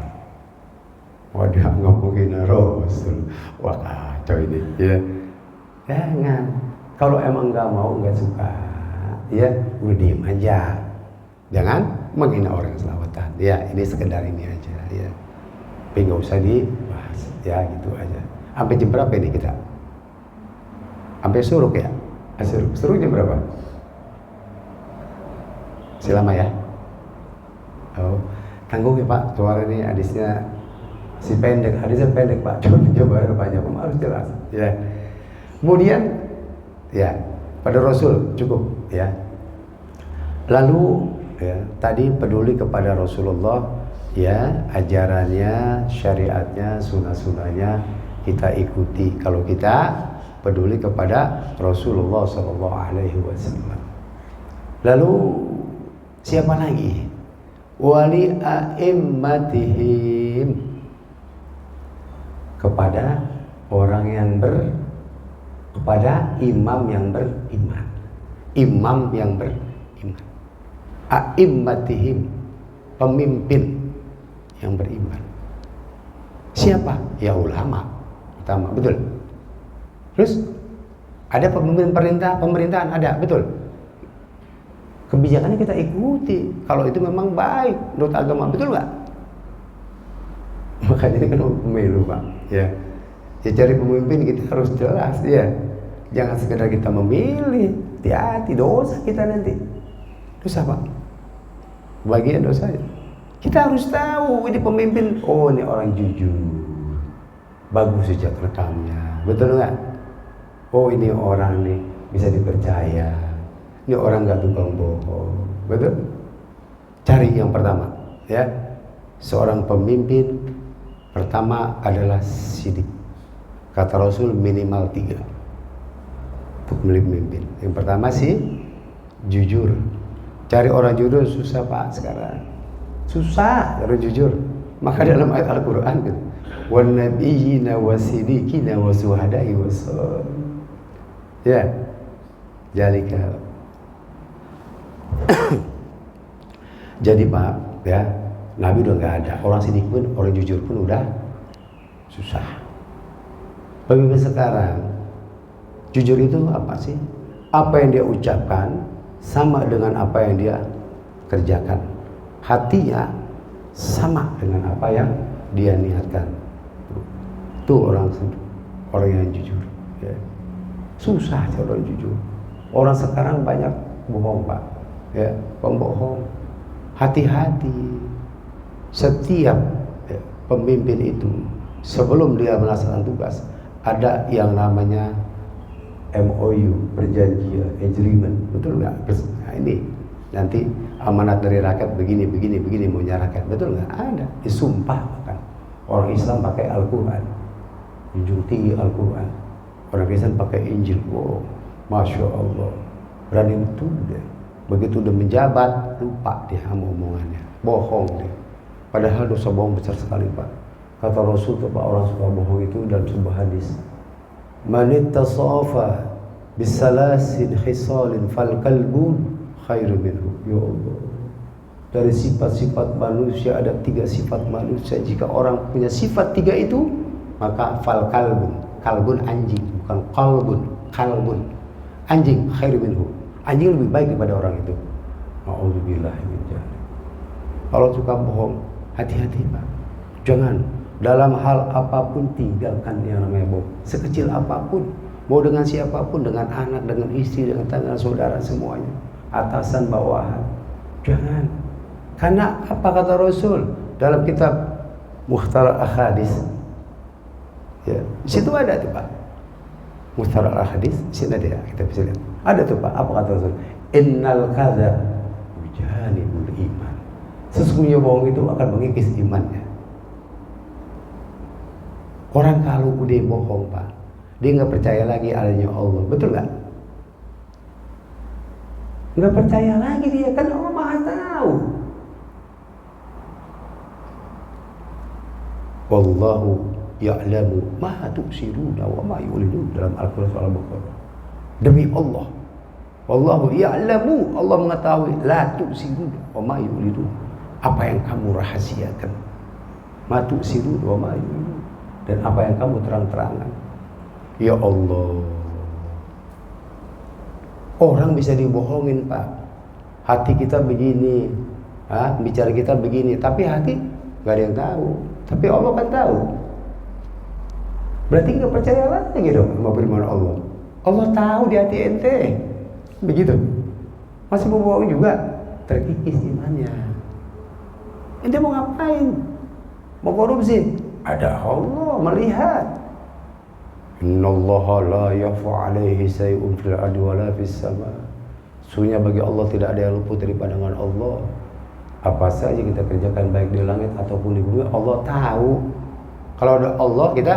Wadah, ngomongin Rasul, wah kacau ini, ya. Jangan, kalau emang nggak mau, nggak suka, ya, udah diem aja. Jangan menghina orang selawatan, ya. Ini sekedar ini aja, ya. Tapi nggak usah dibahas, ya, gitu aja. Sampai jam berapa ini kita? Sampai suruk, ya? Suruk jam berapa? Selama, ya. Oh, tanggung ya, Pak. Soal ini hadisnya si pendek, hadisnya pendek, Pak. Coba panjang, harus jelas, ya. Kemudian, ya, pada Rasul cukup, ya. Lalu, ya, tadi peduli kepada Rasulullah, ya, ajarannya, syariatnya, sunnah-sunnahnya kita ikuti. Kalau kita peduli kepada Rasulullah SAW. Lalu siapa lagi? Wali a'immatihim, kepada Orang yang kepada imam yang beriman. Imam yang beriman. A'immatihim, pemimpin yang beriman. Siapa? Ya ulama utama, betul. Terus ada pemimpin pemerintahan ada, betul. Kebijakannya kita ikuti kalau itu memang baik menurut agama, betul nggak? Makanya ini kan pemilu, Pak. Ya cari pemimpin kita harus jelas, ya. Jangan sekedar kita memilih, hati-hati, dosa kita nanti. Dosa, Pak. Bagian dosanya. Kita harus tahu ini pemimpin, oh ini orang jujur, bagus sejak rekamnya, betul nggak? Oh ini orang nih bisa dipercaya, ini orang nggak tukang bohong, betul? Cari yang pertama, ya. Seorang pemimpin pertama adalah sidik. Kata Rasul minimal 3 untuk memimpin. Yang pertama sih jujur. Cari orang jujur susah, Pak, sekarang. Susah orang jujur. Maka dalam ayat Al-Quran kan, wan nabiyina wasidikina wasuhada'i wasol. Ya, jalika. Jadi Pak, ya, Nabi udah nggak ada. Orang sidik pun, orang jujur pun udah susah. Pemimpin sekarang, jujur itu apa sih? Apa yang dia ucapkan sama dengan apa yang dia kerjakan. Hatinya sama dengan apa yang dia niatkan. Itu orang yang jujur. Ya. Susah sih orang jujur. Orang sekarang banyak bohong, Pak. Ya, pembohong. Hati-hati. Setiap pemimpin itu sebelum dia melaksanakan tugas ada yang namanya MOU, perjanjian, agreement, betul nggak? Nah, ini nanti amanat dari rakyat begini maunya rakyat, betul nggak? Ada, disumpah kan. Orang Islam pakai Al-Quran, junjung tinggi Al-Quran. Orang Kristen pakai Injil. Wow, masya Allah, berani betul deh. Begitu udah menjabat, lupa dia sama omongannya, bohong dia. Padahal dosa bohong besar sekali, Pak. Kata Rasul, Pak, orang suka bohong itu dalam sebuah hadis. Man ittasafa bisalasin khisalin fal kalbun khairu minhu. Ya Allah. Dari sifat-sifat manusia ada 3 sifat manusia. Jika orang punya sifat 3 itu, maka fal kalbun. Kalbun anjing, bukan kalbun. Anjing khairu minhu. Anjing lebih baik daripada orang itu. A'udzubillah min dzalik. Kalau suka bohong, hati-hati, Pak. Jangan dalam hal apapun tinggalkan yang namanya bohong. Sekecil apapun, mau dengan siapapun, dengan anak, dengan istri, dengan tetangga, saudara, semuanya. Atasan, bawahan. Jangan. Karena apa kata Rasul dalam kitab Mukhtar Al-Hadis? Ya, di situ ada tuh, Pak. Mukhtar Al-Hadis, di sini ada ya, kita bisa lihat. Ada tuh, Pak, apa kata Rasul? Innal kadzab yujanibul iman. Sesungguhnya bohong itu akan mengikis imannya. Orang kalau udah bohong, Pak, dia nggak percaya lagi adanya Allah, betul nggak? Nggak percaya lagi dia, kan Allah Maha tahu. Wallahu ya'lamu ma tu'siruna wa ma yu'linun, dalam Al-Quran surah Al-Baqarah. Demi Allah, wallahu ya'lamu, Allah mengetahui, la tu'siruna wa ma yu'linun, apa yang kamu rahasiakan, ma tu'siruna wa ma yu'linun, dan apa yang kamu terang-terangan. Ya Allah, orang bisa dibohongin, Pak. Hati kita begini, bicara kita begini, tapi hati gak ada yang tahu. Tapi Allah kan tahu. Berarti gak percaya lagi dong sama firman Allah. Allah tahu di hati ente. Begitu. Masih mau bohong juga, terkikis imannya. Ente mau ngapain? Mau korupsi? Ada Allah melihat. Innallaha la yakhfa 'alaihi shay'un fil ardi wala fis sama. Sesungguhnya bagi Allah tidak ada yang luput dari pandangan Allah. Apa saja kita kerjakan baik di langit ataupun di bumi, Allah tahu. Kalau ada Allah kita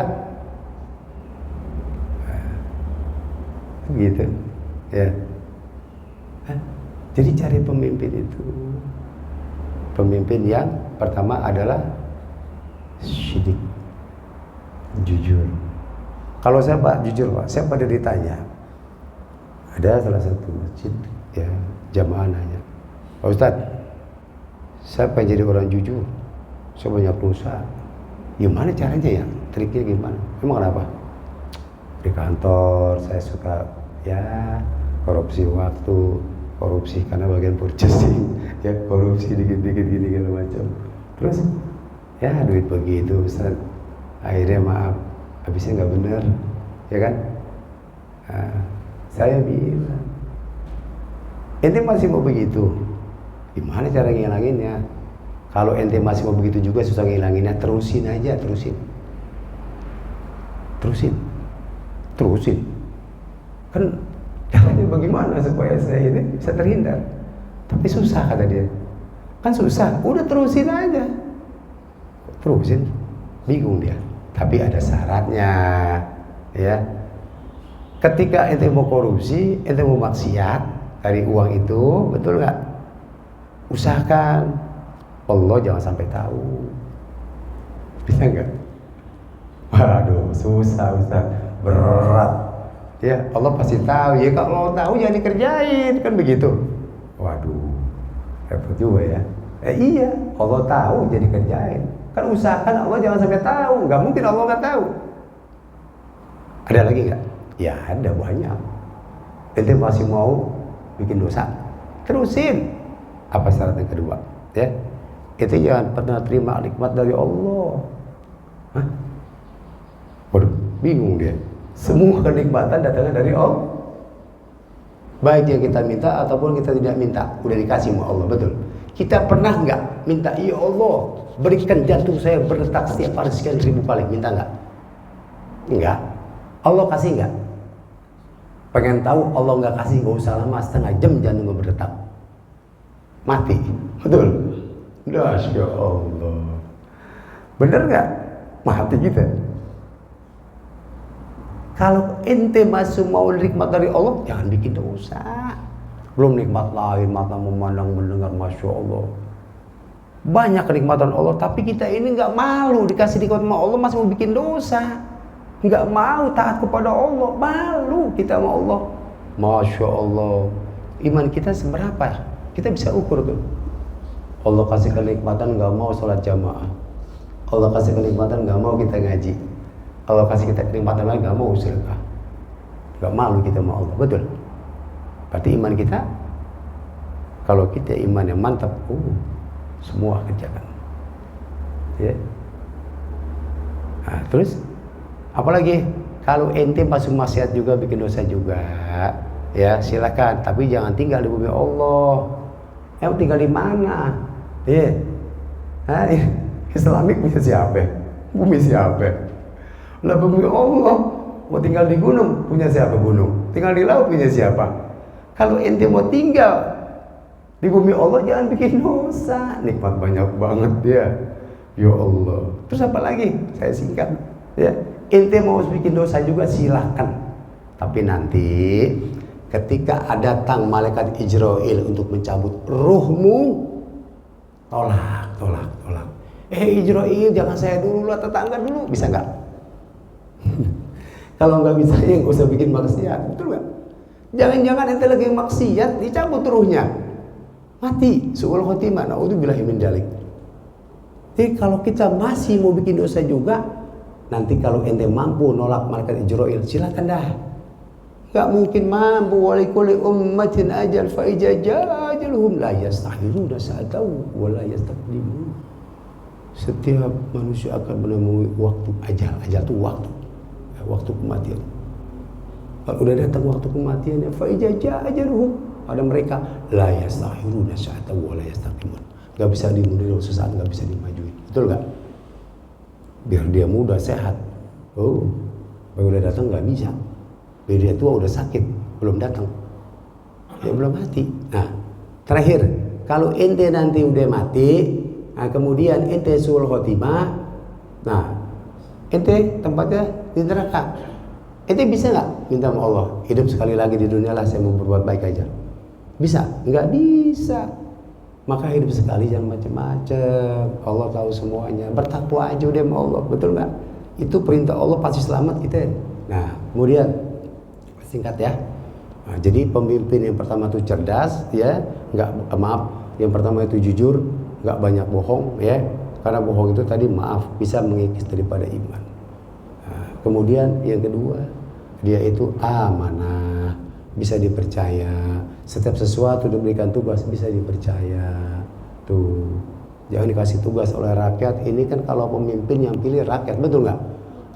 gitu. Ya. Jadi cari pemimpin itu. Pemimpin yang pertama adalah syidik, jujur. Kalau saya Pak, jujur Pak, saya pada ditanya, ada salah satu masjid ya jamaah nanya, Pak Ustadz, saya pengen jadi orang jujur, saya banyak dosa, gimana caranya ya, triknya gimana? Emang kenapa? Di kantor saya suka ya korupsi waktu, korupsi karena bagian purchasing, ya korupsi dikit-dikit gini segala macam. Terus ya duit begitu Ustaz, akhirnya maaf, habisnya nggak bener, ya kan? Nah, saya bilang, ente masih mau begitu, gimana cara ngilanginnya? Kalau ente masih mau begitu juga susah ngilanginnya, terusin aja, terusin. Kan caranya bagaimana supaya saya ini bisa terhindar? Tapi susah kata dia. Kan susah, udah terusin aja. Terusin, bingung dia. Tapi ada syaratnya, ya. Ketika ente mau korupsi, ente mau maksiat dari uang itu, betul nggak? Usahakan Allah jangan sampai tahu. Bisa nggak? Waduh, susah, berat. Ya, Allah pasti tahu. Ya kalau tahu jangan dikerjain, kan begitu. Waduh, repot juga ya. Iya, Allah tahu jadi kerjain. Kan usahakan Allah jangan sampai tahu. Nggak mungkin Allah nggak tahu. Ada lagi nggak? Ya ada banyak. Ente masih mau bikin dosa, terusin. Apa syarat yang kedua? Ya, itu jangan pernah terima nikmat dari Allah. Hah? Waduh, bingung dia. Semua kenikmatan datangnya dari Allah. Baik yang kita minta ataupun kita tidak minta, udah dikasih sama Allah, betul. Kita pernah nggak minta, ya Allah, berikan jantung saya berdetak setiap hari sekian ribu kali, minta nggak? Enggak. Allah kasih nggak? Pengen tahu Allah nggak kasih, nggak usah lama, setengah jam jantung gue berdetak, mati, betul. Masya Allah. Bener nggak? Mati kita. Kalau ente masih mau nikmat dari Allah, jangan bikin dosa. Belum nikmat lain, mata memandang, mendengar, Masya Allah. Banyak kenikmatan Allah, tapi kita ini nggak malu dikasih nikmat sama Allah, masih mau bikin dosa. Nggak mau taat kepada Allah, malu kita sama Allah. Masya Allah. Iman kita seberapa? Kita bisa ukur tuh. Allah kasih kenikmatan nggak mau sholat jamaah. Allah kasih kenikmatan nggak mau kita ngaji. Allah kasih kita kenikmatan lagi nggak mau sedekah. Nggak malu kita sama Allah, betul. Berarti iman kita, kalau kita iman yang mantap, semua kerjakan. Ya. Nah, terus apalagi kalau ente masuk maksiat juga, bikin dosa juga, ya silakan. Tapi jangan tinggal di bumi Allah. Yang tinggal di mana? Ya. Nah, Islamik punya siapa? Bumi siapa? Lah bumi Allah. Mau tinggal di gunung, punya siapa gunung? Tinggal di laut, punya siapa? Kalau ente mau tinggal di bumi Allah, jangan bikin dosa. Nikmat banyak banget ya. Ya Allah. Terus apa lagi? Saya singkat. Ya, ente mau bikin dosa juga silahkan. Tapi nanti ketika datang malaikat Ijrail untuk mencabut ruhmu, tolak. Ijrail, jangan saya dulu lah, tetangga dulu. Bisa nggak? Kalau nggak bisa, ya nggak usah bikin maksiat, betul nggak? Jangan-jangan ente lagi maksiat, dicabut ruhnya, mati, su'ul khotimah, naudzubillahi min dzalik. Jadi kalau kita masih mau bikin dosa juga, nanti kalau ente mampu nolak malaikat Ijrail, silakan dah. Gak mungkin mampu. Walikulli ummatin ajal fa idza jaa ajaluhum la yastakhiruna sa'atan wa la yastaqdimun. Setiap manusia akan menemui waktu ajal. Ajal itu waktu kematian. Kalau udah datang waktu kematiannya, fa idza jaa ajaluhum, pada mereka la yastakhiruna sa'atan wa la yastaqdimun. Gak bisa dimundur sesaat, gak bisa dimajuin. Betul gak? Biar dia muda sehat. Baru udah datang gak bisa. Biar dia tua udah sakit, belum datang, ya belum mati. Nah, terakhir, kalau ente nanti udah mati, nah kemudian ente suul khotimah, nah ente tempatnya di neraka, ente bisa nggak minta sama Allah, hidup sekali lagi di dunia lah, saya mau berbuat baik aja? Bisa? Nggak bisa. Maka hidup sekali jangan macam-macam. Allah tahu semuanya. Bertakwa aja udah sama Allah, betul nggak? Itu perintah Allah, pasti selamat kita. Nah, kemudian singkat ya. Nah, jadi pemimpin yang pertama itu cerdas, ya, yang pertama itu jujur, nggak banyak bohong, ya, karena bohong itu tadi bisa mengikis daripada iman. Nah, kemudian yang kedua, dia itu amanah, bisa dipercaya. Setiap sesuatu diberikan tugas bisa dipercaya. Tuh, jangan dikasih tugas oleh rakyat. Ini kan kalau pemimpin yang pilih rakyat, betul nggak?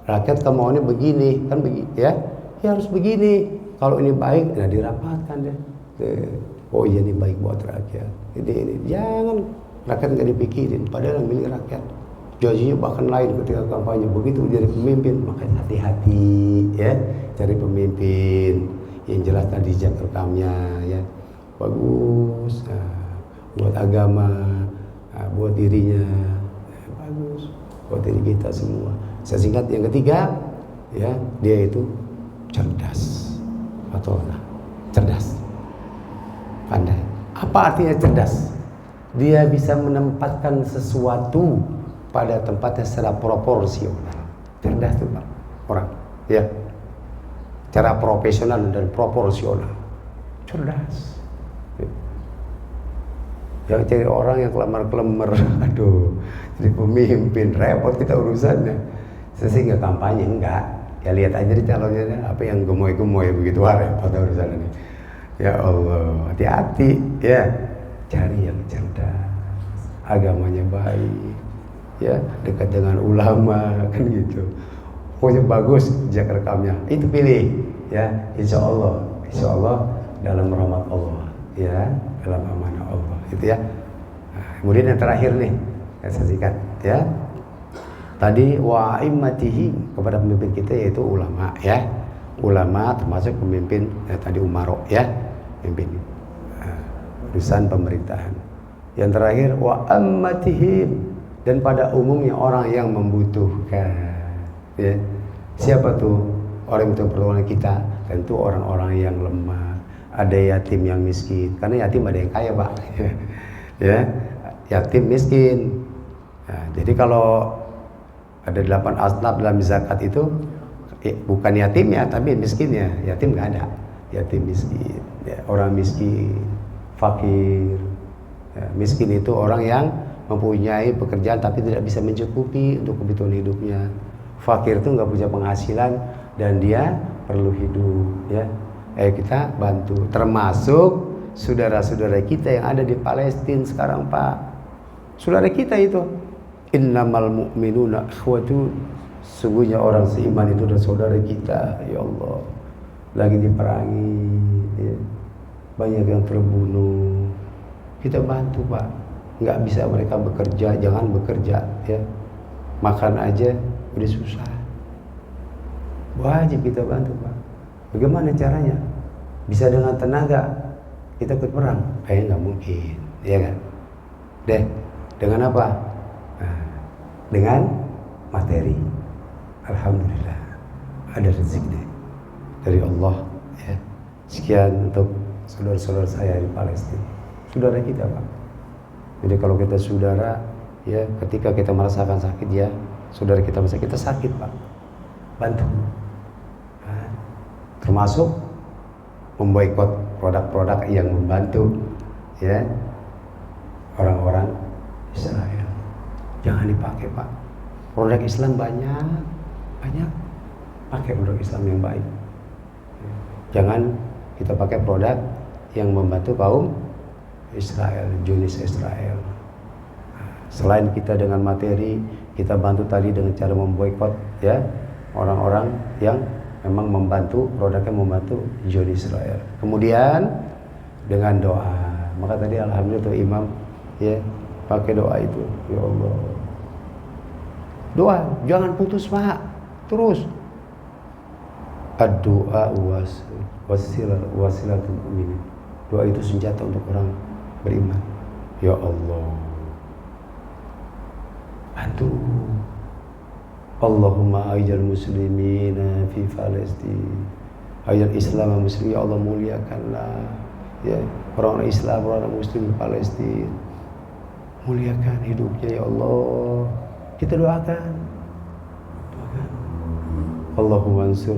Rakyat kemauannya begini, kan begini, ya harus begini. Kalau ini baik, nah dirapatkan deh. Oh iya ini baik buat rakyat. Ini jangan rakyat nggak dipikirin. Padahal yang milih rakyat. Janjinya bahkan lain ketika kampanye. Begitu jadi pemimpin, makanya hati-hati ya. Cari pemimpin yang jelas tadi jejak rekamnya ya bagus. Buat agama, buat dirinya bagus. Buat diri kita semua. Saya singkat yang ketiga, ya dia itu cerdas. Atau cerdas, pandai. Apa artinya cerdas? Dia bisa menempatkan sesuatu pada tempatnya secara proporsional. Cerdas itu Pak, orang, ya, cara profesional dan proporsional. Cerdas. Yang cari orang yang kelemar-kelemar, aduh, jadi pemimpin repot kita urusannya. Sehingga kampanye enggak. Ya lihat aja di calonnya apa yang gemoy-gemoy begitu repot urusan ini. Ya Allah, hati-hati ya. Cari yang cerdas, agamanya baik, ya dekat dengan ulama kan gitu. Pokoknya bagus jejak rekamnya. Itu pilih ya, insya Allah dalam rahmat Allah ya, dalam amanah Allah itu ya. Nah, kemudian yang terakhir nih, saya singkat ya. Tadi wa'immatihi kepada pemimpin kita yaitu ulama ya. Ulama termasuk pemimpin tadi umaro ya, pemimpin urusan pemerintahan. Yang terakhir wa'ammatihim dan pada umumnya orang yang membutuhkan ya. Siapa tuh orang yang pertolongan kita? Tentu orang-orang yang lemah. Ada yatim yang miskin. Karena yatim ada yang kaya Pak. Ya, yatim miskin. Nah, jadi kalau ada 8 asnaf dalam zakat itu bukan yatimnya tapi miskinnya. Yatim nggak ada. Yatim miskin, ya, orang miskin, fakir. Ya, miskin itu orang yang mempunyai pekerjaan tapi tidak bisa mencukupi untuk kebutuhan hidupnya. Fakir itu nggak punya penghasilan dan dia perlu hidup. Ya, kita bantu. Termasuk saudara-saudara kita yang ada di Palestina sekarang Pak. Saudara kita itu. Innamal mu'minuna ikhwatun. Sungguhnya orang seiman itu adalah saudara kita. Ya Allah, lagi diperangi ya. Banyak yang terbunuh. Kita bantu Pak. Nggak bisa mereka bekerja, jangan bekerja ya. Makan aja udah susah. Wajib kita bantu Pak. Bagaimana caranya? Bisa dengan tenaga kita ikut perang? Kayaknya nggak mungkin, ya kan? Dengan apa? Dengan materi. Alhamdulillah ada rezeki dari Allah ya. Sekian untuk saudara-saudara saya di Palestina, saudara kita Pak. Jadi kalau kita saudara ya, ketika kita merasakan sakit ya, saudara kita masa kita sakit Pak, bantu. Nah, termasuk memboikot produk-produk yang membantu ya orang-orang Israel. Jangan dipakai Pak. Produk Islam banyak. Pakai produk Islam yang baik. Jangan kita pakai produk yang membantu kaum Israel, Zionis Israel. Selain kita dengan materi, kita bantu tadi dengan cara memboikot ya orang-orang yang memang membantu produknya membantu Zionis Israel. Kemudian dengan doa. Maka tadi alhamdulillah tuh Imam ya pakai doa itu. Ya Allah. Doa, jangan putus Pak. Terus. Ad-doa wasilatul mu'minin. Doa itu senjata untuk orang beriman. Ya Allah. Bantu. Allahumma aijal muslimina fi Palestina. Aijal Islam muslim, ya Allah muliakanlah ya orang-orang Islam, orang-orang muslim di Palestina. Muliakan hidupnya ya Allah. Kita doakan. Allahumma ansur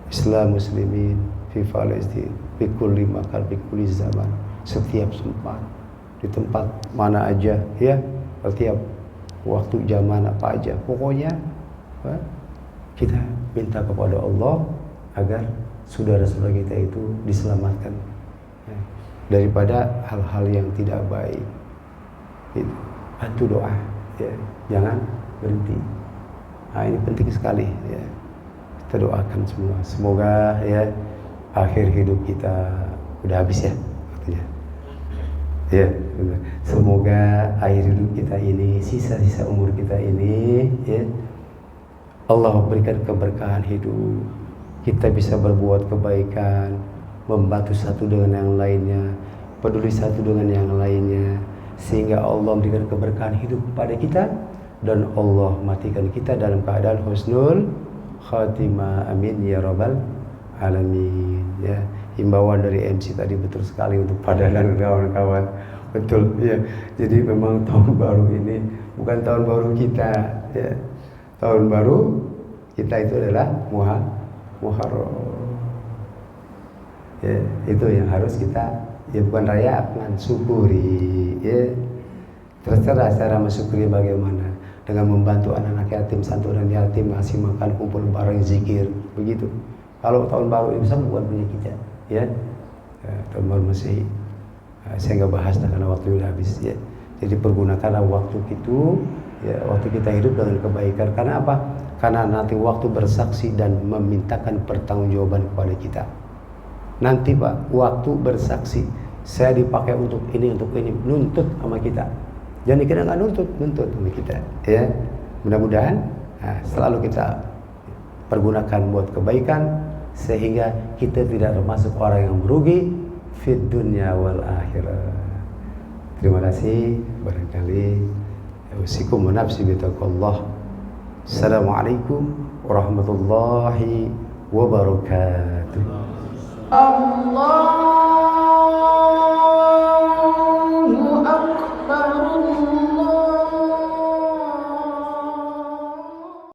Islam muslimin fi Palestin fi kulli makan fi kulli zaman, setiap tempat, di tempat mana aja ya, setiap waktu zaman apa aja, pokoknya kita minta kepada Allah agar saudara-saudara kita itu diselamatkan ya, daripada hal-hal yang tidak baik. Itu bantu doa ya, jangan berhenti. Nah, ini penting sekali ya. Kita doakan semua, semoga ya akhir hidup kita udah habis ya waktunya. Ya, benar. Semoga akhir hidup kita ini, sisa-sisa umur kita ini ya, Allah berikan keberkahan hidup. Kita bisa berbuat kebaikan, membantu satu dengan yang lainnya, peduli satu dengan yang lainnya, sehingga Allah memberikan keberkahan hidup kepada kita dan Allah matikan kita dalam keadaan husnul khatimah. Amin ya rabbal alamin ya. Himbauan dari MC tadi betul sekali untuk pada dan kawan-kawan. Betul ya. Jadi memang tahun baru ini bukan tahun baru kita ya. Tahun baru kita itu adalah Muharram. Ya, itu yang harus kita ya, bukan rayakan, syukuri ya. Terserah cara mensyukuri bagaimana, dengan membantu anak-anak yatim, santunan yatim, ngasih makan, kumpul bareng, zikir, begitu. Kalau tahun baru ini bisa bukan punya kita ya, tahun baru Masehi. Saya nggak bahas karena waktu udah habis ya. Jadi pergunakanlah waktu itu ya, waktu kita hidup dengan kebaikan. Karena apa? Karena nanti waktu bersaksi dan memintakan pertanggungjawaban kepada kita. Nanti Pak, waktu bersaksi, saya dipakai untuk ini, nuntut sama kita. Jangan dikira nggak nuntut sama kita ya. Mudah-mudahan selalu kita pergunakan buat kebaikan, sehingga kita tidak termasuk orang yang merugi fid dunya wal akhirah. Terima kasih. Barangkali usikum wa nafsi bitaqwallah. Assalamualaikum warahmatullahi wabarakatuh. Allah